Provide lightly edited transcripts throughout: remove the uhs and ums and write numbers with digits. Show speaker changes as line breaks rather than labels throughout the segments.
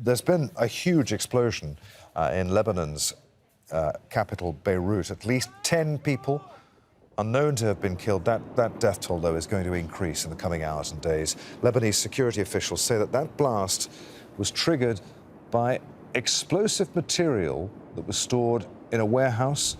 There's been a huge explosion in Lebanon's capital, Beirut. At least 10 people are known to have been killed. That death toll, though, is going to increase in the coming hours and days. Lebanese security officials say that blast was triggered by explosive material that was stored in a warehouse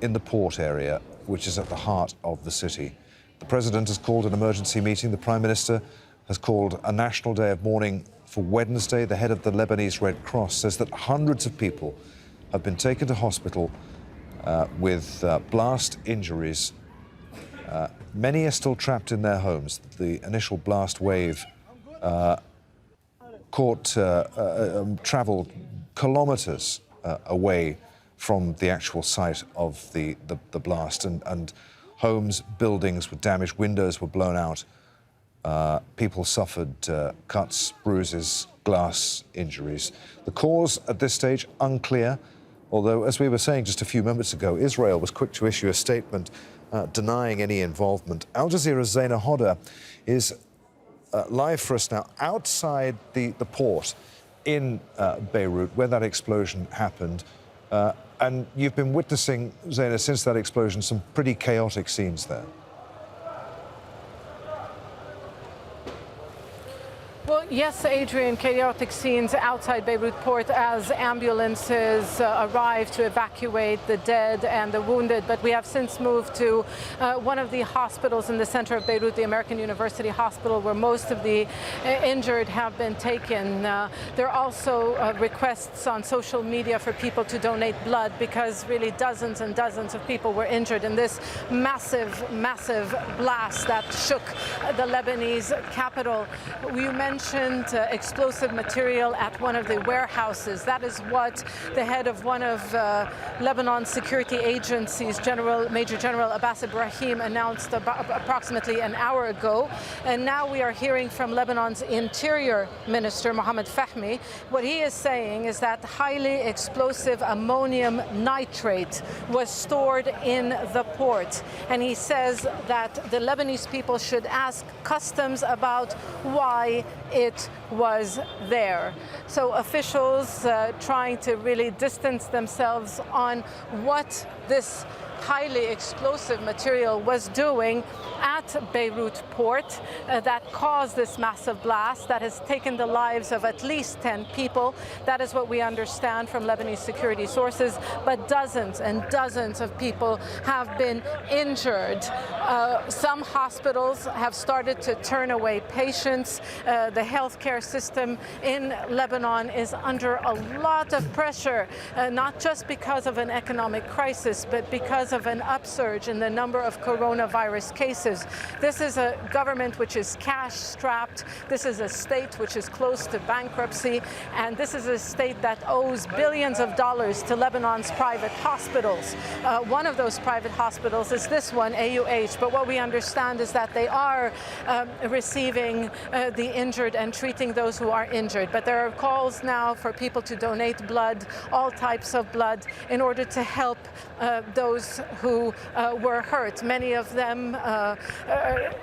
in the port area, which is at the heart of the city. The president has called an emergency meeting. The prime minister has called a national day of mourning for Wednesday. The head of the Lebanese Red Cross says that hundreds of people have been taken to hospital with blast injuries. Many are still trapped in their homes. The initial blast wave travelled kilometres away from the actual site of the blast, and homes, buildings were damaged, windows were blown out. People suffered cuts, bruises, glass injuries. The cause at this stage unclear, although, as we were saying just a few moments ago, Israel was quick to issue a statement denying any involvement. Al Jazeera's Zaina Hodder is live for us now outside the port in Beirut, where that explosion happened. And you've been witnessing, Zaina, since that explosion, some pretty chaotic scenes there.
Well, yes, Adrian, chaotic scenes outside Beirut port as ambulances arrive to evacuate the dead and the wounded. But we have since moved to one of the hospitals in the center of Beirut, the American University Hospital, where most of the injured have been taken. There are also requests on social media for people to donate blood, because really dozens and dozens of people were injured in this massive blast that shook the Lebanese capital. You mentioned explosive material at one of the warehouses. That is what the head of one of Lebanon's security agencies, Major General Abbas Ibrahim, announced approximately an hour ago. And now we are hearing from Lebanon's Interior Minister, Mohammed Fahmi. What he is saying is that highly explosive ammonium nitrate was stored in the port. And he says that the Lebanese people should ask customs about why it was there. So officials trying to really distance themselves on what this highly explosive material was doing at Beirut port that caused this massive blast that has taken the lives of at least 10 people. That is what we understand from Lebanese security sources, but dozens and dozens of people have been injured. Some hospitals have started to turn away patients. The healthcare system in Lebanon is under a lot of pressure, not just because of an economic crisis, but because of an upsurge in the number of coronavirus cases. This is a government which is cash-strapped. This is a state which is close to bankruptcy. And this is a state that owes billions of dollars to Lebanon's private hospitals. One of those private hospitals is this one, AUH. But what we understand is that they are receiving the injured and treating those who are injured. But there are calls now for people to donate blood, all types of blood, in order to help those who were hurt. Many of them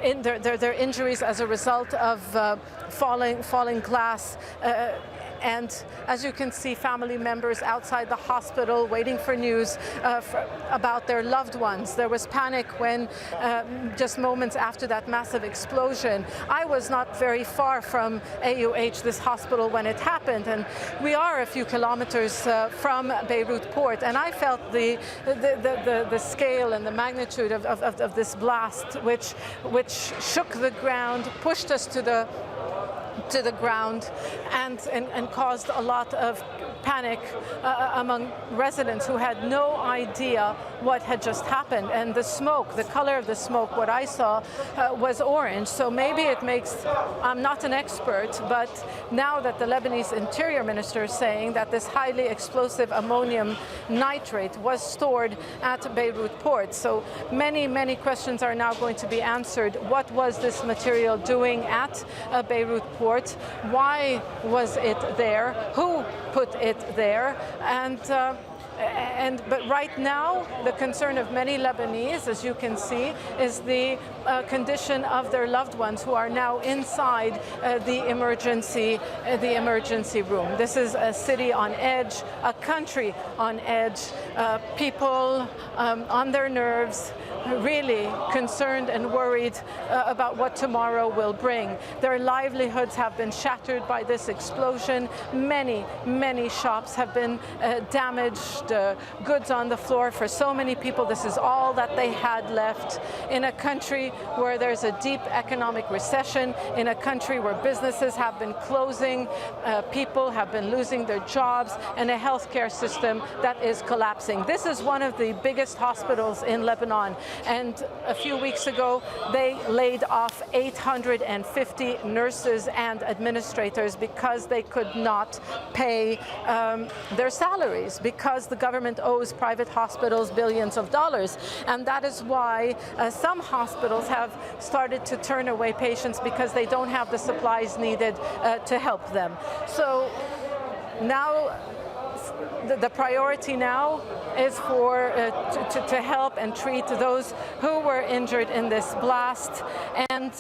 in their injuries as a result of falling glass. And as you can see, family members outside the hospital waiting for news about their loved ones. There was panic when, just moments after that massive explosion, I was not very far from AUH, this hospital, when it happened. And we are a few kilometers from Beirut port. And I felt the scale and the magnitude of this blast, which shook the ground, pushed us to the ground, and caused a lot of panic among residents who had no idea what had just happened. And the smoke, the color of the smoke, what I saw was orange. So maybe it makes, I'm not an expert, but now that the Lebanese Interior Minister is saying that this highly explosive ammonium nitrate was stored at Beirut port. So many questions are now going to be answered. What was this material doing at Beirut port? Why was it there? Who put it there? And But right now, the concern of many Lebanese, as you can see, is the condition of their loved ones who are now inside the emergency room. This is a city on edge, a country on edge, people on their nerves, really concerned and worried about what tomorrow will bring. Their livelihoods have been shattered by this explosion. Many shops have been damaged, goods on the floor for so many people. This is all that they had left in a country where there's a deep economic recession, in a country where businesses have been closing, people have been losing their jobs, and a healthcare system that is collapsing. This is one of the biggest hospitals in Lebanon. And a few weeks ago, they laid off 850 nurses and administrators because they could not pay their salaries, because the government owes private hospitals billions of dollars. And that is why some hospitals have started to turn away patients because they don't have the supplies needed to help them. So now, the priority now is to help and treat those who were injured in this blast. And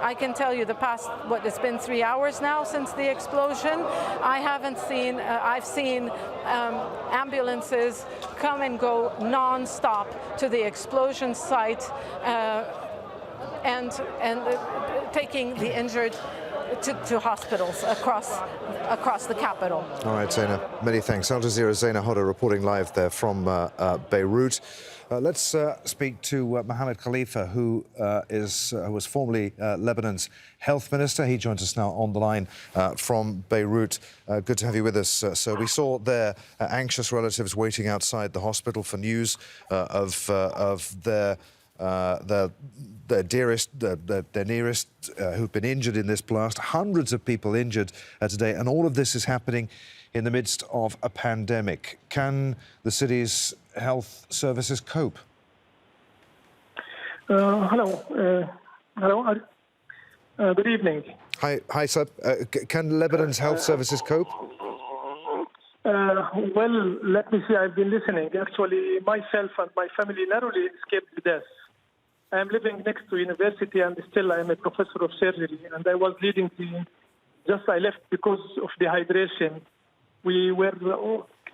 I can tell you it's been 3 hours now since the explosion. I've seen ambulances come and go non-stop to the explosion site and taking the injured to hospitals across the capital.
All right, Zaina, many thanks. Al Jazeera's Zaina Hodder reporting live there from Beirut. Let's speak to Mohammed Khalifa, who was formerly Lebanon's Health Minister. He joins us now on the line from Beirut. Good to have you with us. So we saw there anxious relatives waiting outside the hospital for news of their dearest, their nearest, who've been injured in this blast. Hundreds of people injured today, and all of this is happening in the midst of a pandemic. Can the city's health services cope?
Hello. Good evening.
Hi, sir. Can Lebanon's health services cope?
Well, let me see. I've been listening. Actually, myself and my family narrowly escaped death. I am living next to university, and still I am a professor of surgery. And I was leading I left because of dehydration. We were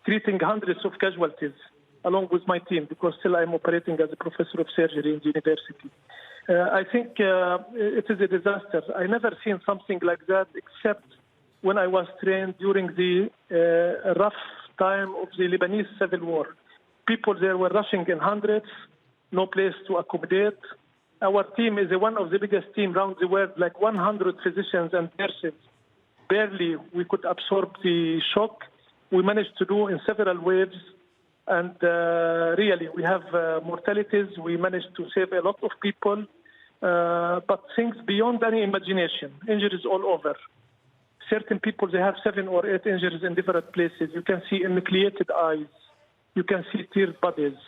treating hundreds of casualties along with my team, because still I'm operating as a professor of surgery in the university. I think it is a disaster. I never seen something like that except when I was trained during the rough time of the Lebanese civil war. People there were rushing in hundreds, no place to accommodate. Our team is one of the biggest teams around the world, like 100 physicians and nurses. Barely we could absorb the shock. We managed to do in several waves. And really, we have mortalities. We managed to save a lot of people, but things beyond any imagination. Injuries all over. Certain people, they have 7 or 8 injuries in different places. You can see enucleated eyes. You can see teared bodies.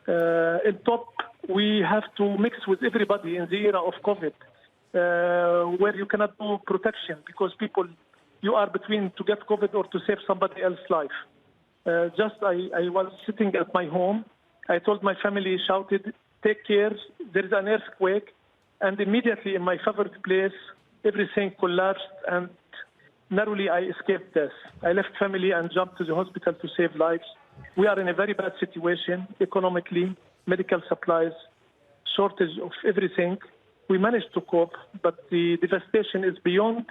On top, we have to mix with everybody in the era of COVID, where you cannot do protection because people, you are between to get COVID or to save somebody else's life. I was sitting at my home. I told my family, shouted, take care, there is an earthquake. And immediately in my favorite place, everything collapsed and narrowly I escaped death. I left family and jumped to the hospital to save lives. We are in a very bad situation economically, medical supplies, shortage of everything. We managed to cope, but the devastation is beyond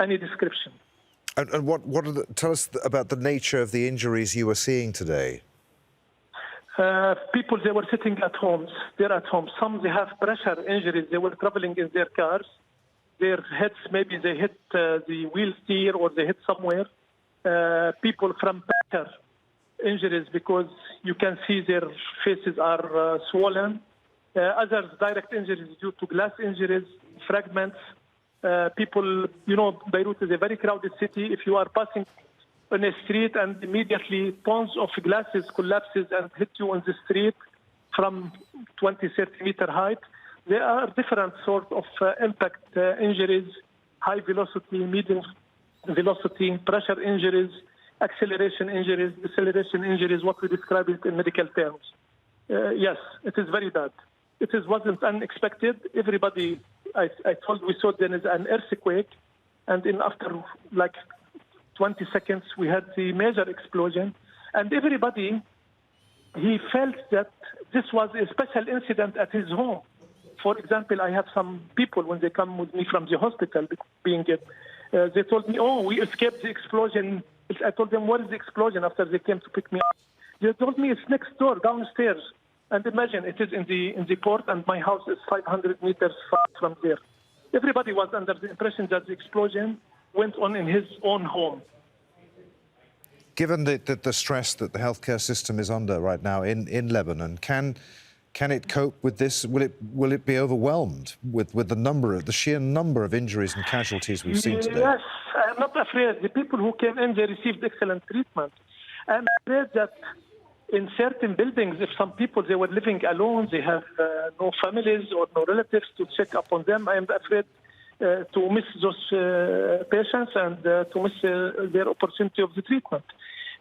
any description.
And tell us about the nature of the injuries you were seeing today.
People, they were sitting at homes. They're at home. Some, they have pressure injuries. They were traveling in their cars. Their heads, maybe they hit the wheel steer or they hit somewhere. People from pressure injuries because you can see their faces are swollen. Others, direct injuries due to glass injuries, fragments. People, Beirut is a very crowded city. If you are passing on a street and immediately tons of glasses collapses and hit you on the street from 20, 30 meter height, there are different sorts of impact injuries, high velocity, medium velocity, pressure injuries, acceleration injuries, deceleration injuries, what we describe it in medical terms. Yes, it is very bad. Wasn't unexpected. Everybody, I told, we saw there is an earthquake, and after like 20 seconds, we had the major explosion, and everybody, he felt that this was a special incident at his home. For example, I have some people, when they come with me from the hospital, they told me, oh, we escaped the explosion. I told them, what is the explosion, after they came to pick me up? They told me it's next door, downstairs. And imagine, it is in the port, and my house is 500 meters far from there. Everybody was under the impression that the explosion went on in his own home.
Given the stress that the healthcare system is under right now in Lebanon, can it cope with this? Will it be overwhelmed with the sheer number of injuries and casualties we've seen today?
Yes, I'm not afraid. The people who came in, they received excellent treatment. I'm afraid that in certain buildings, if some people, they were living alone, they have no families or no relatives to check up on them, I am afraid to miss those patients and to miss their opportunity of the treatment.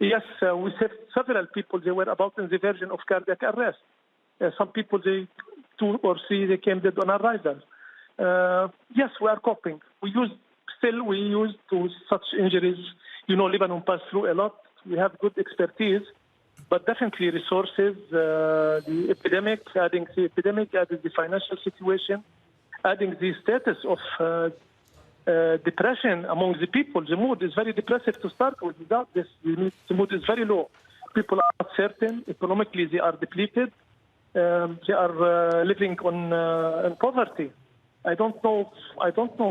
Yes, we saved several people. They were about in the verge of cardiac arrest. Some people, 2 or 3, they came dead on arrival. Yes, we are coping. We used to such injuries. You know, Lebanon passed through a lot. We have good expertise, but definitely resources, the epidemic, adding the financial situation, adding the status of depression among the people. The mood is very depressive to start with. Without this, the mood is very low. People are not certain. Economically, they are depleted. They are living in poverty. I don't know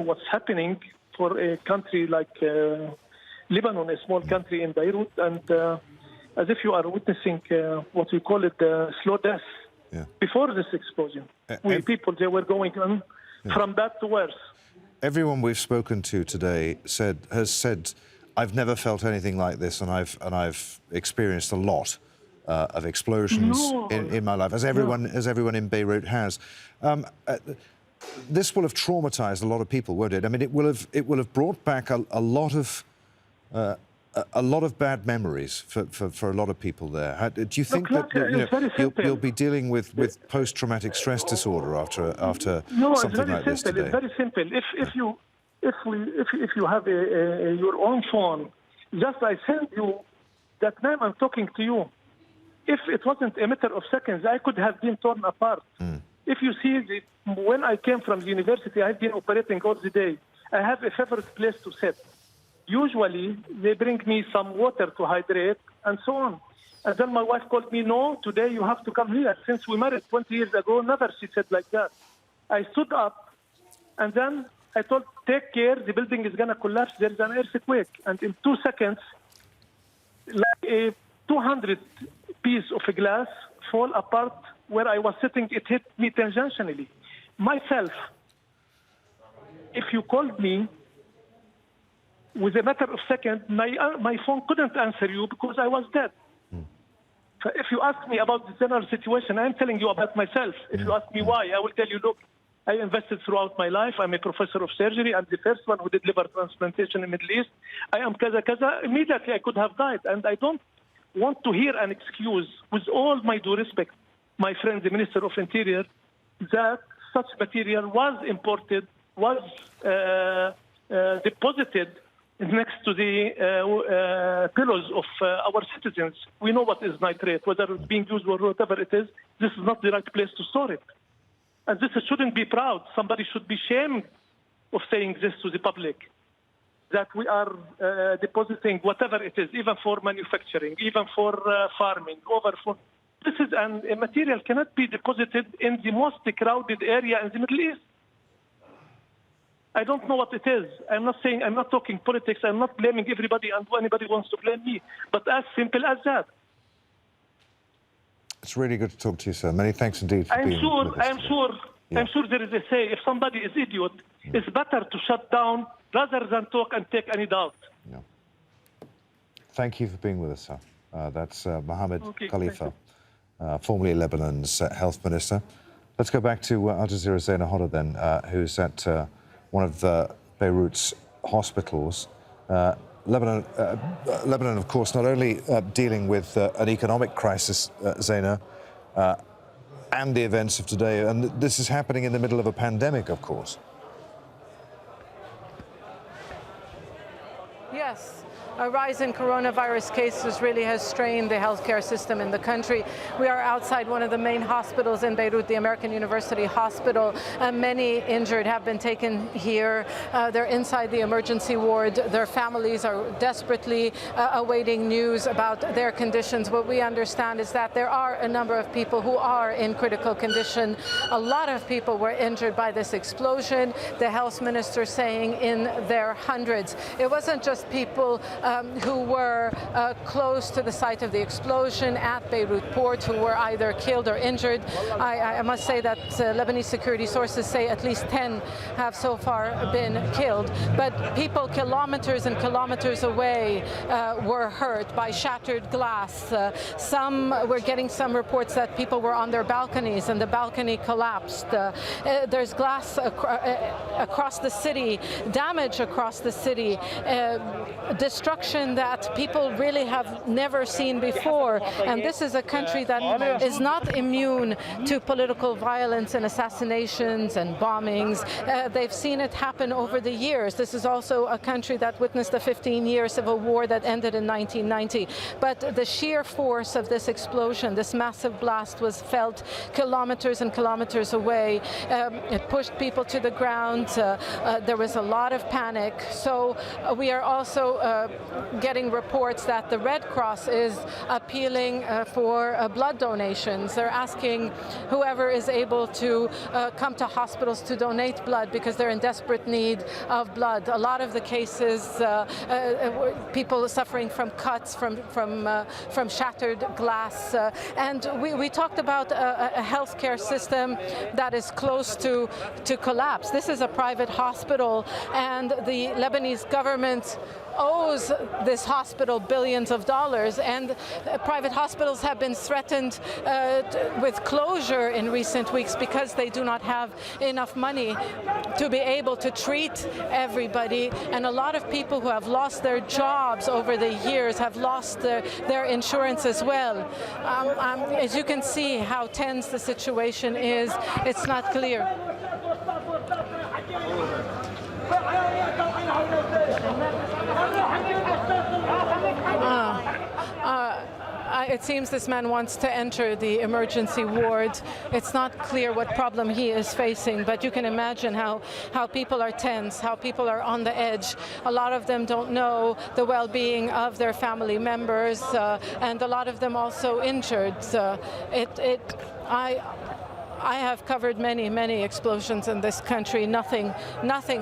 what's happening for a country like Lebanon, a small country in Beirut, and as if you are witnessing what we call it slow death.
Yeah.
Before this explosion. People, they were going on from bad to worse.
Everyone we've spoken to today has said, I've never felt anything like this, and I've experienced a lot of explosions in my life, as everyone in Beirut has. This will have traumatized a lot of people, won't it? I mean, it will have brought back a lot of bad memories for a lot of people there. Do you think that you'll be dealing with post-traumatic stress disorder after something like this today?
It's very simple. If you have your own phone, just I send you that name I'm talking to you. If it wasn't a matter of seconds, I could have been torn apart. If you see, when I came from the university, I've been operating all the day. I have a favorite place to sit. Usually, they bring me some water to hydrate and so on. And then my wife called me, no, today you have to come here. Since we married 20 years ago, never, she said like that. I stood up, and then I told, take care, the building is going to collapse, there's an earthquake. And in 2 seconds, like a 200 piece of a glass fall apart where I was sitting, it hit me tangentially. Myself, if you called me, with a matter of seconds, my phone couldn't answer you because I was dead. So if you ask me about the general situation, I'm telling you about myself. If you ask me why, I will tell you, look, I invested throughout my life. I'm a professor of surgery. I'm the first one who did liver transplantation in the Middle East. I am kaza kaza. Immediately, I could have died. And I don't want to hear an excuse, with all my due respect, my friend, the Minister of Interior, that such material was imported, was deposited next to the pillows of our citizens. We know what is nitrate, whether it's being used or whatever it is. This is not the right place to store it. And this shouldn't be proud. Somebody should be ashamed of saying this to the public, that we are depositing whatever it is, even for manufacturing, even for farming, This is a material cannot be deposited in the most crowded area in the Middle East. I don't know what it is. I'm not talking politics. I'm not blaming everybody and anybody wants to blame me. But as simple as that.
It's really good to talk to you, sir. Many thanks indeed for being with us.
I'm sure there is a say. If somebody is idiot, it's better to shut down rather than talk and take any doubt.
Yeah. Thank you for being with us, sir. That's Mohammed Khalifa, formerly Lebanon's Health Minister. Let's go back to Al Jazeera's Zaina Hodder then, who's at one of Beirut's hospitals. Lebanon, of course, not only dealing with an economic crisis, Zaina, and the events of today, and this is happening in the middle of a pandemic, of course.
Yes. A rise in coronavirus cases really has strained the healthcare system in the country. We are outside one of the main hospitals in Beirut, the American University Hospital. Many injured have been taken here. They're inside the emergency ward. Their families are desperately awaiting news about their conditions. What we understand is that there are a number of people who are in critical condition. A lot of people were injured by this explosion. The health minister saying in their hundreds. It wasn't just people who were close to the site of the explosion at Beirut port who were either killed or injured. I must say that Lebanese security sources say at least 10 have so far been killed. But people kilometers and kilometers away were hurt by shattered glass. We're getting some reports that people were on their balconies and the balcony collapsed. There's glass across the city, damage across the city, destruction that people really have never seen before. And this is a country that is not immune to political violence and assassinations and bombings. They've seen it happen over the years. This is also a country that witnessed a 15-year civil war that ended in 1990. But the sheer force of this explosion, this massive blast, was felt kilometers and kilometers away. It pushed people to the ground. There was a lot of panic. So we are also getting reports that the Red Cross is appealing for blood donations. They're asking whoever is able to come to hospitals to donate blood because they're in desperate need of blood. A lot of the cases, people suffering from cuts, from shattered glass. And we talked about a healthcare system that is close to collapse. This is a private hospital, and the Lebanese government owes this hospital billions of dollars, and private hospitals have been threatened with closure in recent weeks because they do not have enough money to be able to treat everybody. And a lot of people who have lost their jobs over the years have lost their insurance as well. As you can see how tense the situation is, it's not clear. It seems this man wants to enter the emergency ward. It's not clear what problem he is facing, but you can imagine how people are tense, how people are on the edge. A lot of them don't know the well-being of their family members, and a lot of them also injured. I have covered many explosions in this country. Nothing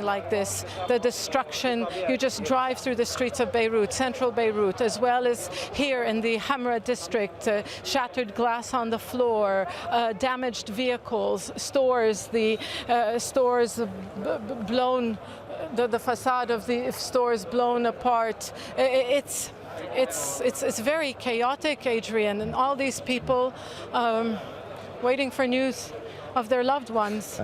like this. The destruction, you just drive through the streets of Beirut, central Beirut, as well as here in the Hamra district, shattered glass on the floor, damaged vehicles, stores, stores blown, the facade of the stores blown apart. It's very chaotic, Adrian, and all these people waiting for news of their loved ones.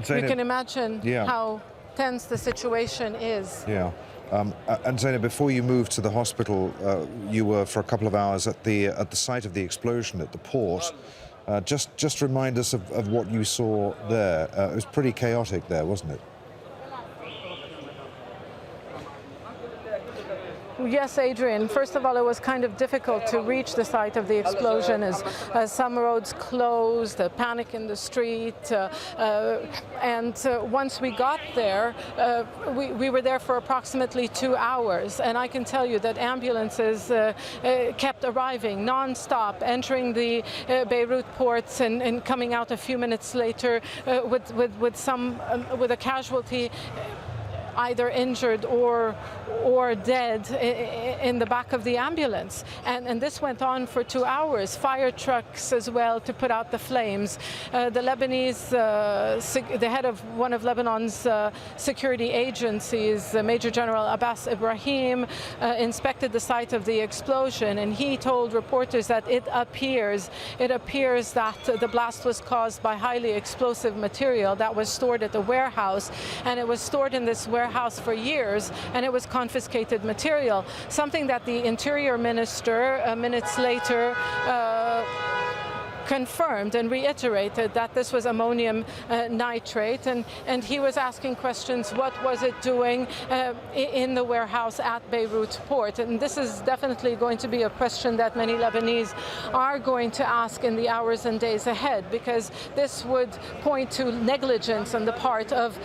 You can imagine how tense the situation is.
Yeah. And Zainab, before you moved to the hospital, you were for a couple of hours at the site of the explosion at the port. Just remind us of what you saw there. It was pretty chaotic there, wasn't it?
Yes, Adrian. First of all, it was kind of difficult to reach the site of the explosion as some roads closed, panic in the street. And once we got there, we were there for approximately 2 hours. And I can tell you that ambulances kept arriving non-stop, entering the Beirut ports and coming out a few minutes later with a casualty, either injured or dead in the back of the ambulance. And this went on for 2 hours. Fire trucks as well to put out the flames. The Lebanese, the head of one of Lebanon's security agencies, Major General Abbas Ibrahim, inspected the site of the explosion, and he told reporters that it appears that the blast was caused by highly explosive material that was stored at the warehouse, and it was stored in this warehouse warehouse for years, and it was confiscated material, something that the Interior Minister minutes later confirmed and reiterated that this was ammonium nitrate, and he was asking questions, what was it doing in the warehouse at Beirut port? And this is definitely going to be a question that many Lebanese are going to ask in the hours and days ahead, because this would point to negligence on the part of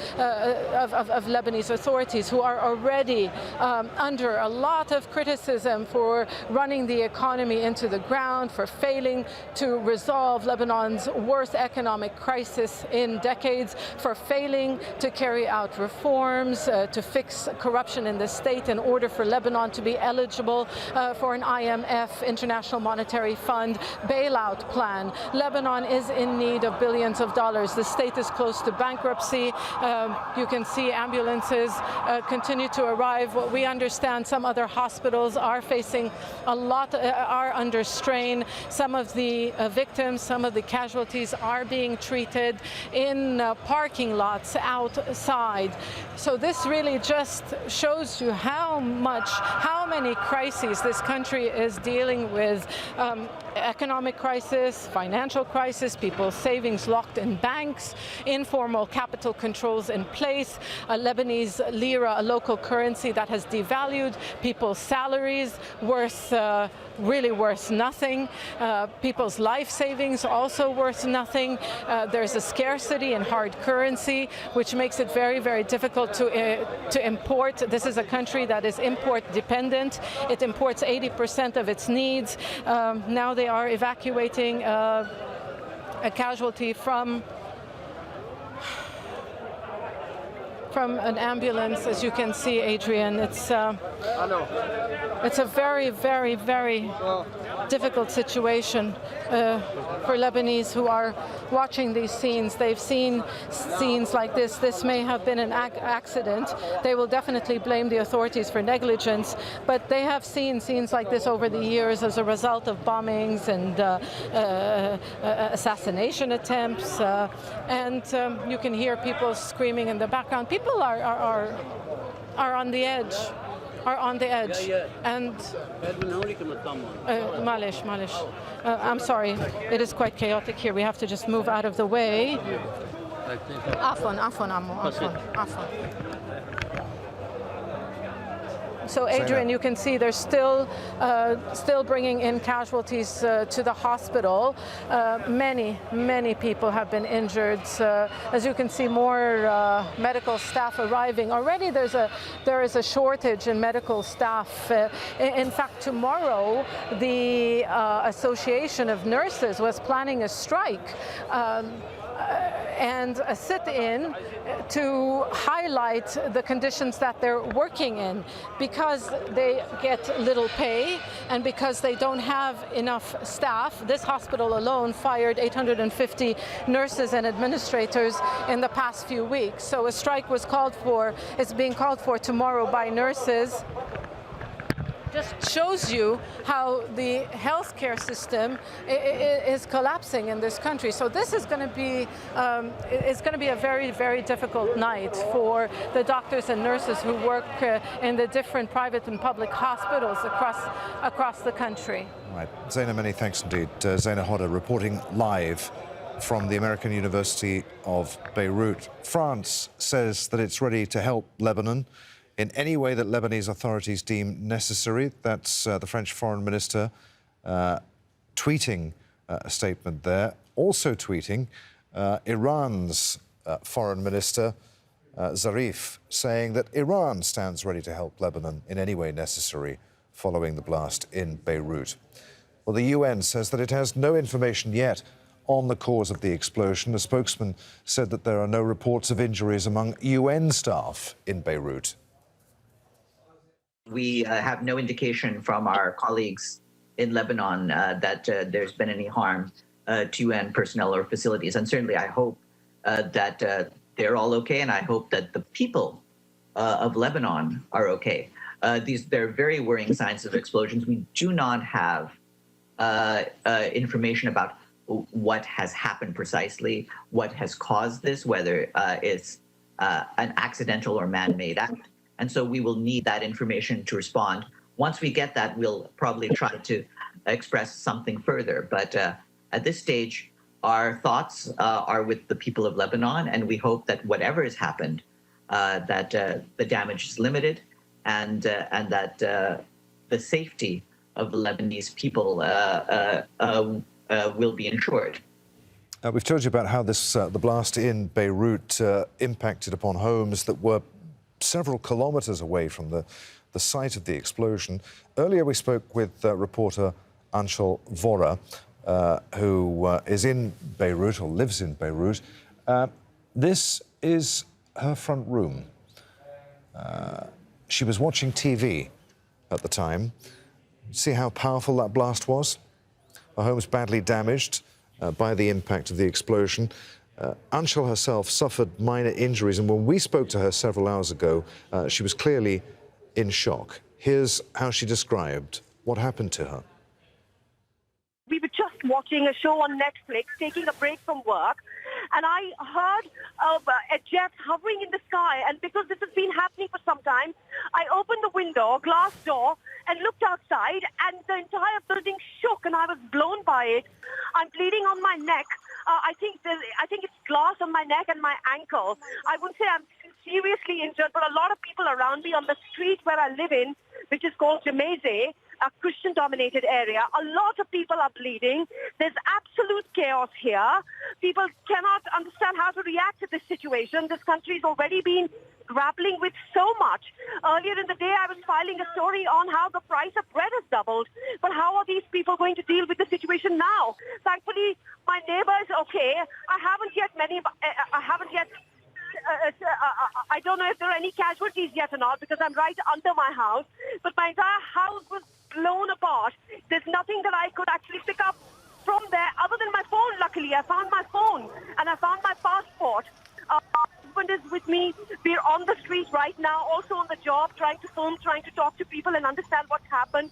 Lebanese authorities, who are already under a lot of criticism for running the economy into the ground, for failing to resolve Lebanon's worst economic crisis in decades, for failing to carry out reforms, to fix corruption in the state in order for Lebanon to be eligible for an IMF, International Monetary Fund, bailout plan. Lebanon is in need of billions of dollars. The state is close to bankruptcy. You can see ambulances continue to arrive. What we understand, some other hospitals are facing a lot, are under strain. Some of the victims, some of the casualties are being treated in parking lots outside. So this really just shows you how many crises this country is dealing with. Economic crisis, financial crisis, people's savings locked in banks, informal capital controls in place, a Lebanese lira, a local currency that has devalued, people's salaries really worth nothing, people's life savings also worth nothing. There's a scarcity in hard currency, which makes it very, very difficult to import. This is a country that is import dependent. It imports 80% of its needs. Now they are evacuating a casualty from an ambulance, as you can see, Adrian. It's a very, very, very difficult situation for Lebanese who are watching these scenes. They've seen scenes like this. This may have been an accident. They will definitely blame the authorities for negligence, but they have seen scenes like this over the years as a result of bombings and assassination attempts, and you can hear people screaming in the background. People are on the edge. And I'm sorry, it is quite chaotic here. We have to just move out of the way. Afwan, Afwan. So, Adrian, you can see they're still bringing in casualties to the hospital. Many people have been injured. As you can see, more medical staff arriving. Already there is a shortage in medical staff. In fact, tomorrow, the Association of Nurses was planning a strike and a sit-in to highlight the conditions that they're working in, because they get little pay and because they don't have enough staff. This hospital alone fired 850 nurses and administrators in the past few weeks. So a strike was called for. It's being called for tomorrow by nurses. Just shows you how the healthcare system is collapsing in this country. So this is going to be a very, very difficult night for the doctors and nurses who work in the different private and public hospitals across the country.
Right, Zaina, many thanks indeed. Zaina Hodder reporting live from the American University of Beirut. France says that it's ready to help Lebanon in any way that Lebanese authorities deem necessary. That's the French Foreign Minister tweeting a statement there. Also tweeting Iran's Foreign Minister Zarif, saying that Iran stands ready to help Lebanon in any way necessary following the blast in Beirut. Well, the UN says that it has no information yet on the cause of the explosion. A spokesman said that there are no reports of injuries among UN staff in Beirut.
We have no indication from our colleagues in Lebanon that there's been any harm to UN personnel or facilities. And certainly I hope that they're all okay, and I hope that the people of Lebanon are okay. They're very worrying signs of explosions. We do not have information about what has happened precisely, what has caused this, whether it's an accidental or man-made act. And so we will need that information to respond. Once we get that, we'll probably try to express something further. But at this stage, our thoughts are with the people of Lebanon, and we hope that whatever has happened, that the damage is limited, and that the safety of the Lebanese people will be ensured.
We've told you about how the blast in Beirut impacted upon homes that were several kilometres away from the site of the explosion. Earlier we spoke with reporter Anshul Vora, who is in Beirut, or lives in Beirut. This is her front room. She was watching TV at the time. See how powerful that blast was? Her home was badly damaged by the impact of the explosion. Anshul herself suffered minor injuries, and when we spoke to her several hours ago, she was clearly in shock. Here's how she described what happened to her.
We were just watching a show on Netflix, taking a break from work, and I heard a jet hovering in the sky. And because this has been happening for some time, I opened the window, glass door, and looked outside, and the entire building shook, and I was blown by it. I'm bleeding on my neck. I think it's glass on my neck and my ankle. I wouldn't say I'm seriously injured, but a lot of people around me on the street where I live in, which is called Jazeera, a Christian-dominated area, a lot of people are bleeding. There's absolute chaos here. People cannot understand how to react to this situation. This country's already been grappling with so much. Earlier in the day, I was filing a story on how the price of bread has doubled. But how are these people going to deal with the situation now? Thankfully, my neighbor is okay. I don't know if there are any casualties yet or not, because I'm right under my house. But my entire house was blown apart. There's nothing that I could actually pick up from there other than my phone. Luckily, I found my phone and I found my passport. My husband is with me. We're on the street right now, also on the job, trying to film, trying to talk to people and understand what's happened.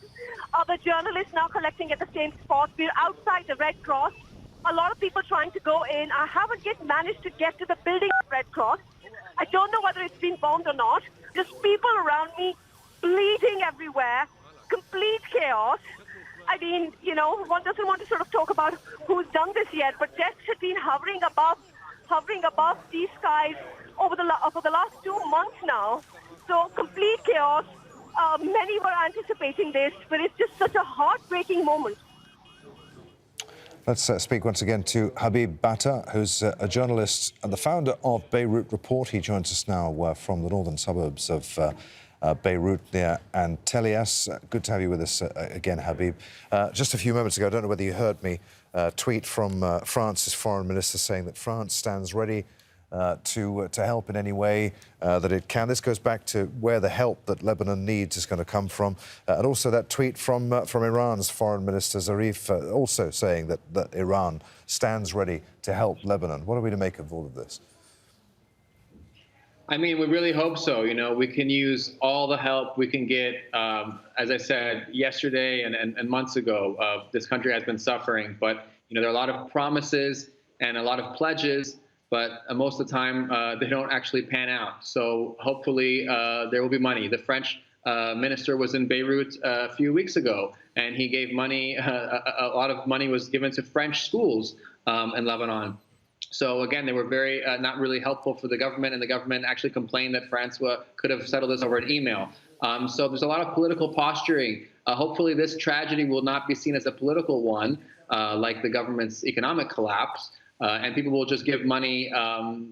Other journalists now collecting at the same spot. We're outside the Red Cross. A lot of people trying to go in. I haven't yet managed to get to the building of Red Cross. I don't know whether it's been bombed or not. Just people around me bleeding everywhere. Complete chaos. I mean, you know, one doesn't want to sort of talk about who's done this yet, but jets have been hovering above these skies over the last 2 months now. So complete chaos. Many were anticipating this, but it's just such a heartbreaking moment.
Let's speak once again to Habib Bata, who's a journalist and the founder of Beirut Report. He joins us now from the northern suburbs of Beirut near Antelias. Good to have you with us again, Habib. Just a few moments ago, I don't know whether you heard me tweet from France's foreign minister saying that France stands ready to help in any way that it can. This goes back to where the help that Lebanon needs is going to come from. And also that tweet from Iran's foreign minister Zarif also saying that Iran stands ready to help Lebanon. What are we to make of all of this?
I mean, we really hope so. You know, we can use all the help we can get. As I said yesterday and months ago, this country has been suffering. But, you know, there are a lot of promises and a lot of pledges, but most of the time they don't actually pan out. So hopefully there will be money. The French minister was in Beirut a few weeks ago, and he gave money. A lot of money was given to French schools in Lebanon. So again, they were very not really helpful for the government, and the government actually complained that France could have settled this over an email. So there's a lot of political posturing. Hopefully this tragedy will not be seen as a political one, like the government's economic collapse, and people will just give money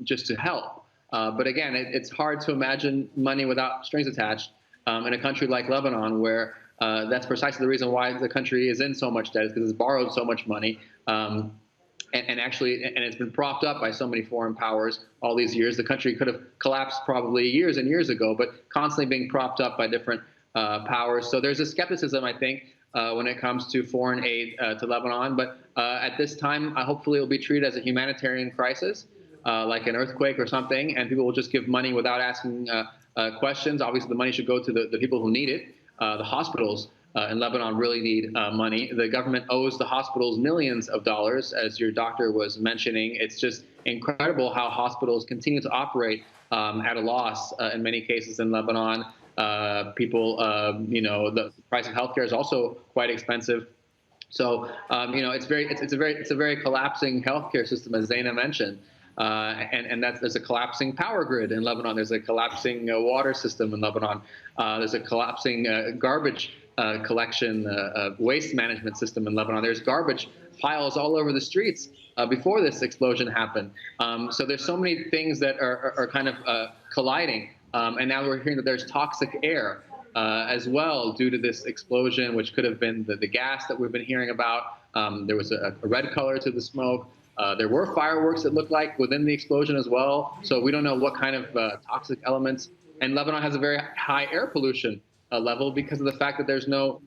just to help. But again, it's hard to imagine money without strings attached in a country like Lebanon, where that's precisely the reason why the country is in so much debt, is because it's borrowed so much money. And it's been propped up by so many foreign powers all these years. The country could have collapsed probably years and years ago, but constantly being propped up by different powers. So there's a skepticism, I think, when it comes to foreign aid to Lebanon. But at this time, hopefully it will be treated as a humanitarian crisis, like an earthquake or something, and people will just give money without asking questions. Obviously, the money should go to the people who need it. The hospitals in Lebanon really need money. The government owes the hospitals millions of dollars, as your doctor was mentioning. It's just incredible how hospitals continue to operate at a loss in many cases in Lebanon. The price of healthcare is also quite expensive. So it's a very collapsing healthcare system, as Zaina mentioned, and there's a collapsing power grid in Lebanon. There's a collapsing water system in Lebanon. There's a collapsing garbage collection, waste management system in Lebanon. There's garbage piles all over the streets before this explosion happened. So there's so many things that are kind of colliding, and now we're hearing that there's toxic air. As well, due to this explosion, which could have been the gas that we've been hearing about. There was a red color to the smoke. There were fireworks, it looked like, within the explosion as well. So we don't know what kind of toxic elements. And Lebanon has a very high air pollution level because of the fact that there's no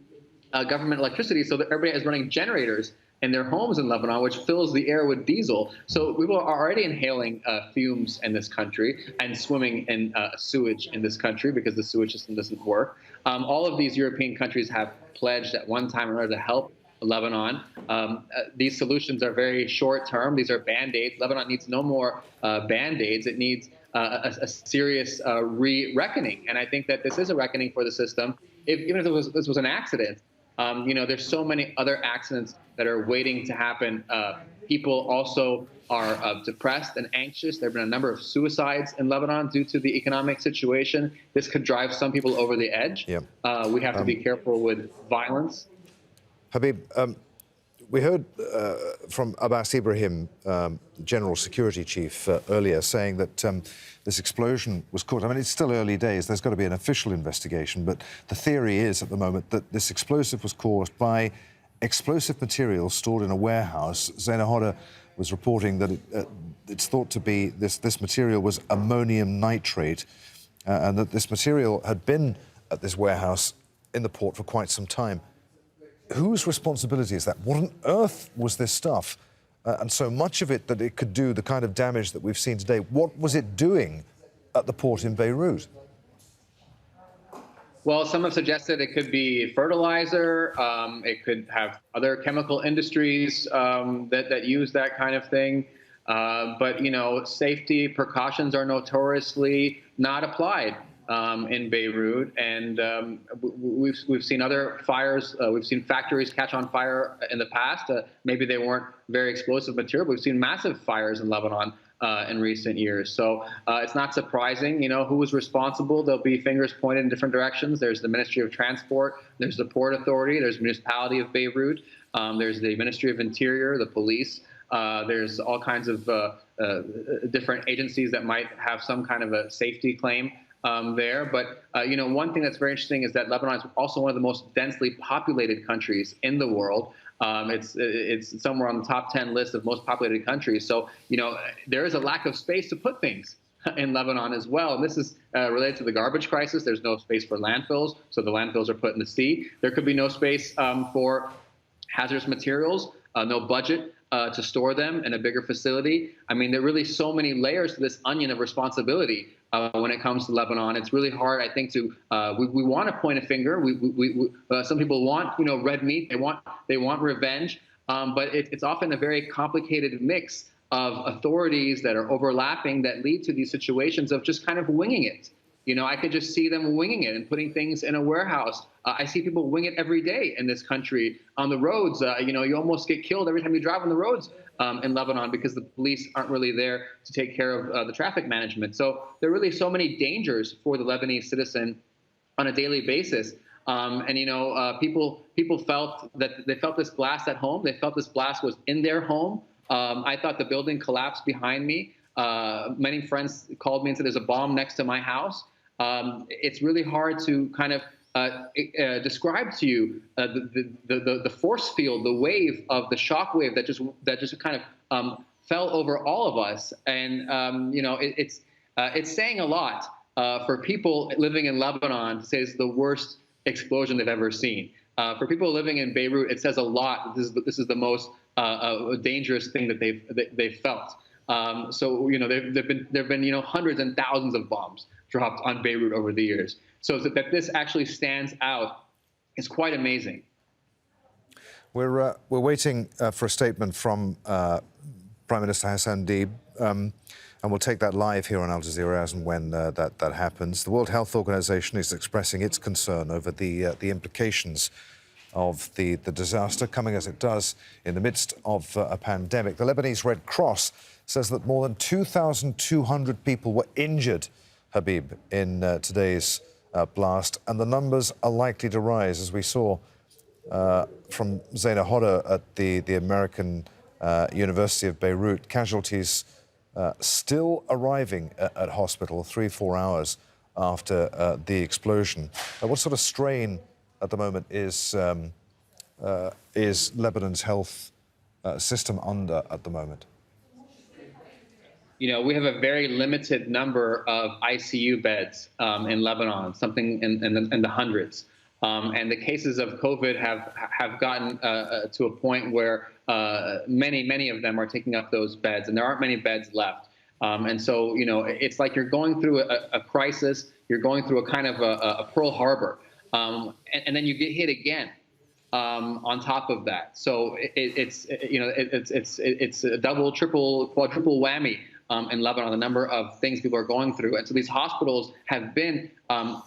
government electricity, so that everybody is running generators in their homes in Lebanon, which fills the air with diesel. So people are already inhaling fumes in this country and swimming in sewage in this country because the sewage system doesn't work. All of these European countries have pledged at one time in order to help Lebanon. These solutions are very short term. These are Band-Aids. Lebanon needs no more Band-Aids. It needs a serious reckoning. And I think that this is a reckoning for the system. Even if this was an accident, there's so many other accidents that are waiting to happen. People also are depressed and anxious. There have been a number of suicides in Lebanon due to the economic situation. This could drive some people over the edge.
Yep.
We have to be careful with violence.
Habib, we heard from Abbas Ibrahim, General Security Chief, earlier, saying that this explosion was caused. I mean, it's still early days. There's got to be an official investigation, but the theory is at the moment that this explosive was caused by explosive materials stored in a warehouse. Zaina Hoda was reporting that it's thought to be this material was ammonium nitrate, and that this material had been at this warehouse in the port for quite some time. Whose responsibility is that? What on earth was this stuff? And so much of it that it could do the kind of damage that we've seen today. What was it doing at the port in Beirut?
Well, some have suggested it could be fertilizer. It could have other chemical industries that use that kind of thing. But, safety precautions are notoriously not applied in Beirut. And we've seen other fires. We've seen factories catch on fire in the past. Maybe they weren't very explosive material, but we've seen massive fires in Lebanon in recent years. So it's not surprising, who was responsible. There'll be fingers pointed in different directions. There's the Ministry of Transport, there's the Port Authority, there's the Municipality of Beirut, there's the Ministry of Interior, the police. There's all kinds of different agencies that might have some kind of a safety claim there. But, one thing that's very interesting is that Lebanon is also one of the most densely populated countries in the world. It's somewhere on the top 10 list of most populated countries. So, there is a lack of space to put things in Lebanon as well. And this is related to the garbage crisis. There's no space for landfills, so the landfills are put in the sea. There could be no space for hazardous materials, no budget to store them in a bigger facility. I mean, there are really so many layers to this onion of responsibility when it comes to Lebanon. It's really hard, I think, to we want to point a finger. Some people want red meat. They want revenge, but it's often a very complicated mix of authorities that are overlapping that lead to these situations of just kind of winging it. I could just see them winging it and putting things in a warehouse. I see people wing it every day in this country on the roads. You almost get killed every time you drive on the roads in Lebanon because the police aren't really there to take care of the traffic management. So there are really so many dangers for the Lebanese citizen on a daily basis. People felt that they felt this blast at home. They felt this blast was in their home. I thought the building collapsed behind me. Many friends called me and said there's a bomb next to my house. It's really hard to kind of describe to you the force field, the wave of the shock wave that just kind of fell over all of us. And it's saying a lot for people living in Lebanon to say it's the worst explosion they've ever seen. For people living in Beirut, it says a lot. This is the most dangerous thing that they've felt. So there've been hundreds and thousands of bombs dropped on Beirut over the years. So that this actually stands out is quite amazing.
We're waiting for a statement from Prime Minister Hassan Deeb. And we'll take that live here on Al Jazeera as and when that happens. The World Health Organization is expressing its concern over the implications of the disaster coming as it does in the midst of a pandemic. The Lebanese Red Cross says that more than 2,200 people were injured, Habib, in today's blast, and the numbers are likely to rise, as we saw from Zaina Hodder at the American University of Beirut. Casualties still arriving at hospital 3-4 hours after the explosion. What sort of strain at the moment is Lebanon's health system under at the moment?
You know, we have a very limited number of ICU beds in Lebanon, something in the hundreds. And the cases of COVID have gotten to a point where many of them are taking up those beds, and there aren't many beds left. And so, you know, it's like you're going through a crisis. You're going through a kind of a Pearl Harbor, and then you get hit again on top of that. So it's a double, triple, quadruple whammy in Lebanon, the number of things people are going through. And so these hospitals have been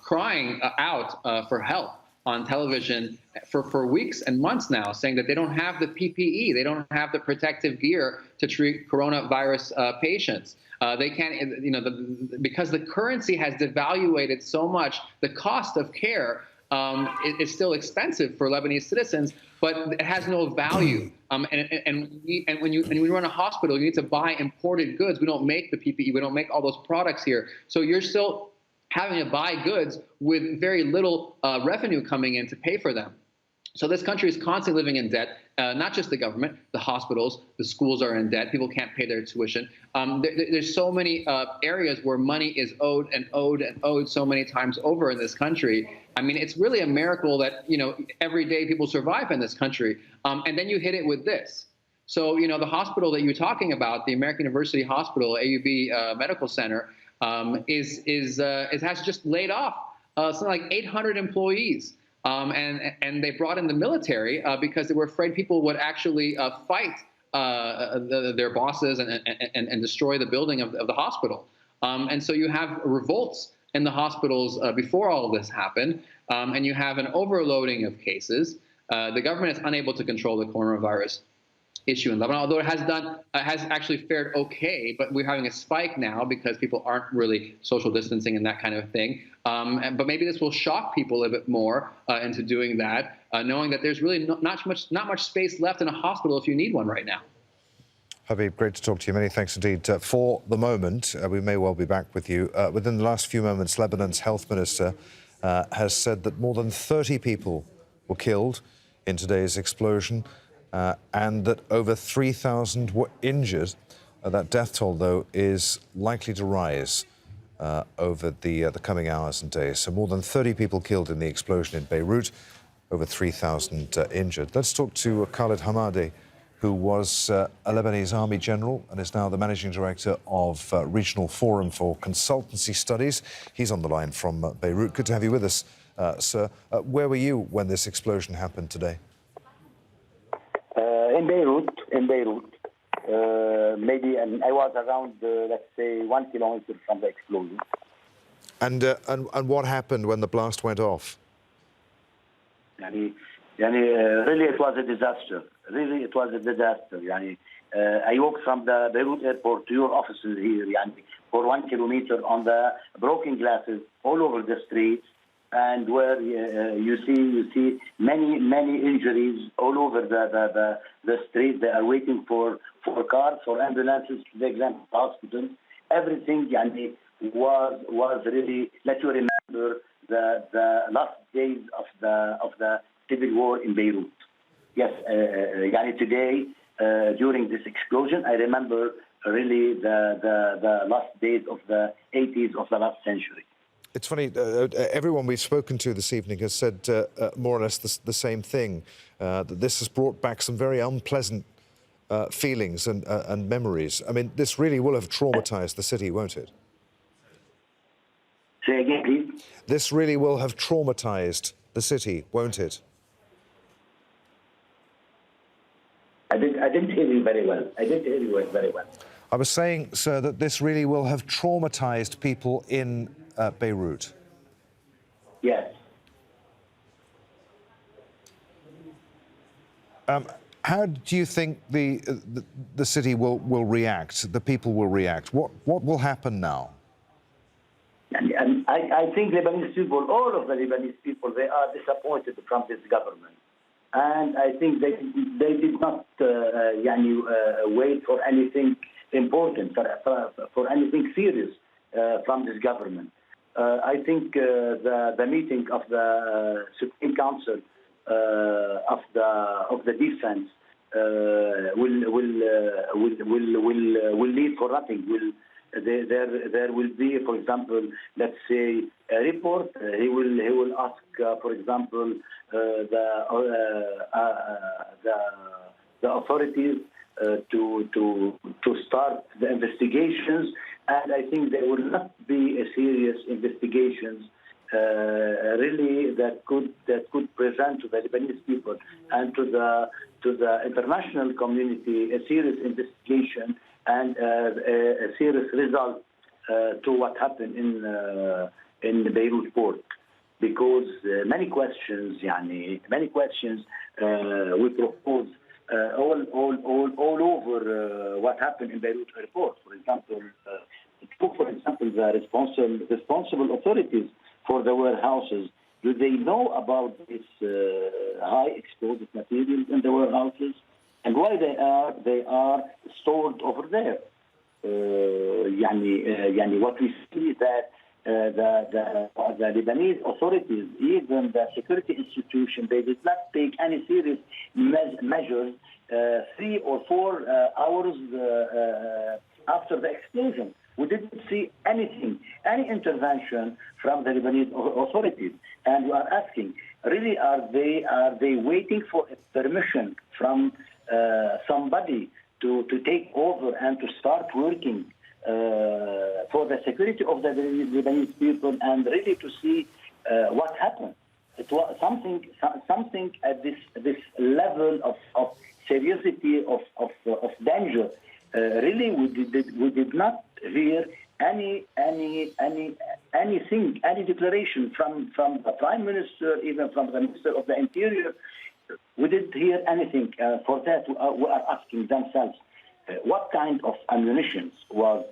crying out for help on television for weeks and months now, saying that they don't have the PPE, they don't have the protective gear to treat coronavirus patients. They can't, you know, because the currency has devaluated so much, the cost of care is still expensive for Lebanese citizens, but it has no value. And when you run a hospital, you need to buy imported goods. We don't make the PPE. We don't make all those products here. So you're still having to buy goods with very little revenue coming in to pay for them. So this country is constantly living in debt, not just the government, the hospitals, the schools are in debt. People can't pay their tuition. There's so many areas where money is owed and owed and owed so many times over in this country. I mean, it's really a miracle that, you know, every day people survive in this country. And then you hit it with this. So, you know, the hospital that you're talking about, the American University Hospital, AUB Medical Center, has just laid off something like 800 employees. And they brought in the military because they were afraid people would actually fight their bosses and destroy the building of the hospital. And so you have revolts in the hospitals before all of this happened, and you have an overloading of cases. The government is unable to control the coronavirus issue in Lebanon, although it has actually fared okay, but we're having a spike now because people aren't really social distancing and that kind of thing. But maybe this will shock people a bit more into doing that, knowing that there's really not much space left in a hospital if you need one right now.
Habib, great to talk to you. Many thanks indeed. For the moment, we may well be back with you. Within the last few moments, Lebanon's Health Minister has said that more than 30 people were killed in today's explosion, and that over 3,000 were injured. That death toll, though, is likely to rise over the coming hours and days. So more than 30 people killed in the explosion in Beirut, over 3,000 injured. Let's talk to Khalid Hamadi, who was a Lebanese Army general and is now the Managing Director of Regional Forum for Consultancy Studies. He's on the line from Beirut. Good to have you with us, sir. Where were you when this explosion happened today?
In Beirut, maybe, and I was around, let's say, 1 kilometer from the explosion.
And what happened when the blast went off?
Really, it was a disaster. Really, it was a disaster. I walked from the Beirut airport to your offices here, for 1 kilometer on the broken glasses all over the streets. And where you see many injuries all over the street. They are waiting for cars, for ambulances to the example hospital. Everything was really. Let you remember the last days of the civil war in Beirut. Yes, today during this explosion, I remember really the last days of the 80s of the last century.
It's funny, everyone we've spoken to this evening has said more or less the same thing, that this has brought back some very unpleasant feelings and memories. I mean, this really will have traumatized the city, won't it?
Say again, please.
This really will have traumatized the city, won't it?
I didn't hear you very well.
I was saying, sir, that this really will have traumatized people in Beirut.
Yes.
How do you think the city will react, the people will react? What will happen now?
And I think Lebanese people, all of the Lebanese people, they are disappointed from this government. And I think they did not wait for anything important, for anything serious from this government. I think the meeting of the Supreme Council of the defense will lead for nothing. There will be, for example, let's say a report. He will ask, for example, the authorities to start the investigations, and I think there will not be a serious investigations really that could present to the Lebanese people and to the international community a serious investigation and a serious result to what happened in the Beirut port, because many questions we propose all over what happened in Beirut airport. For example, the responsible authorities for the warehouses. Do they know about this high explosive materials in the warehouses, and why they are stored over there? What we see is that the Lebanese authorities, even the security institution, they did not take any serious measures 3 or 4 hours after the explosion. We didn't see anything, any intervention from the Lebanese authorities, and we are asking: really, are they waiting for a permission from somebody to take over and to start working for the security of the Lebanese people, and really to see what happened? It was something at this level of seriousness of danger. Really, we did not hear anything, any declaration from the Prime Minister, even from the Minister of the Interior. We didn't hear anything. For that, we are asking themselves, what kind of ammunition was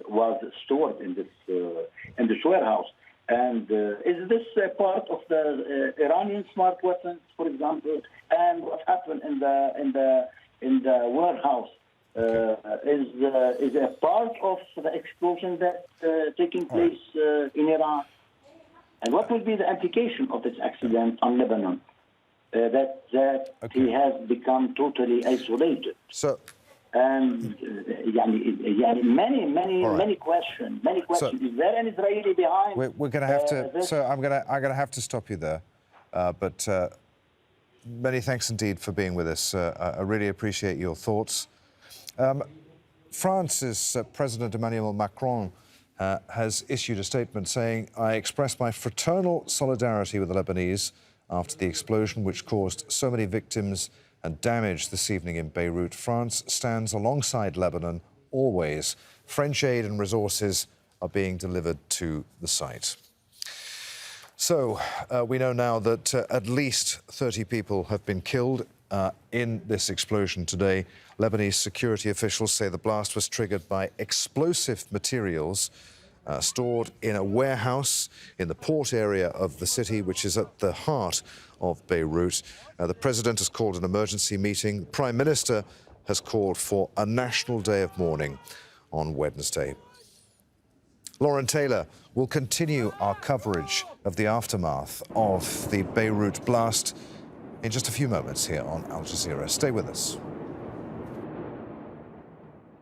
stored in this warehouse, and is this part of the Iranian smart weapons, for example? And what happened in the warehouse? Is a part of the explosion that taking place in Iran, and what will be the implication of this accident on Lebanon? That he has become totally isolated. So, and many questions. So, is there an Israeli behind?
We're going to have to. So I'm going to have to stop you there, but many thanks indeed for being with us. I really appreciate your thoughts. France's President Emmanuel Macron has issued a statement saying, "I express my fraternal solidarity with the Lebanese after the explosion which caused so many victims and damage this evening in Beirut. France stands alongside Lebanon always. French aid and resources are being delivered to the site." So we know now that at least 30 people have been killed in this explosion today. Lebanese security officials say the blast was triggered by explosive materials stored in a warehouse in the port area of the city, which is at the heart of Beirut. The president has called an emergency meeting. The Prime Minister has called for a national day of mourning on Wednesday. Lauren Taylor will continue our coverage of the aftermath of the Beirut blast in just a few moments here on Al Jazeera. Stay with us.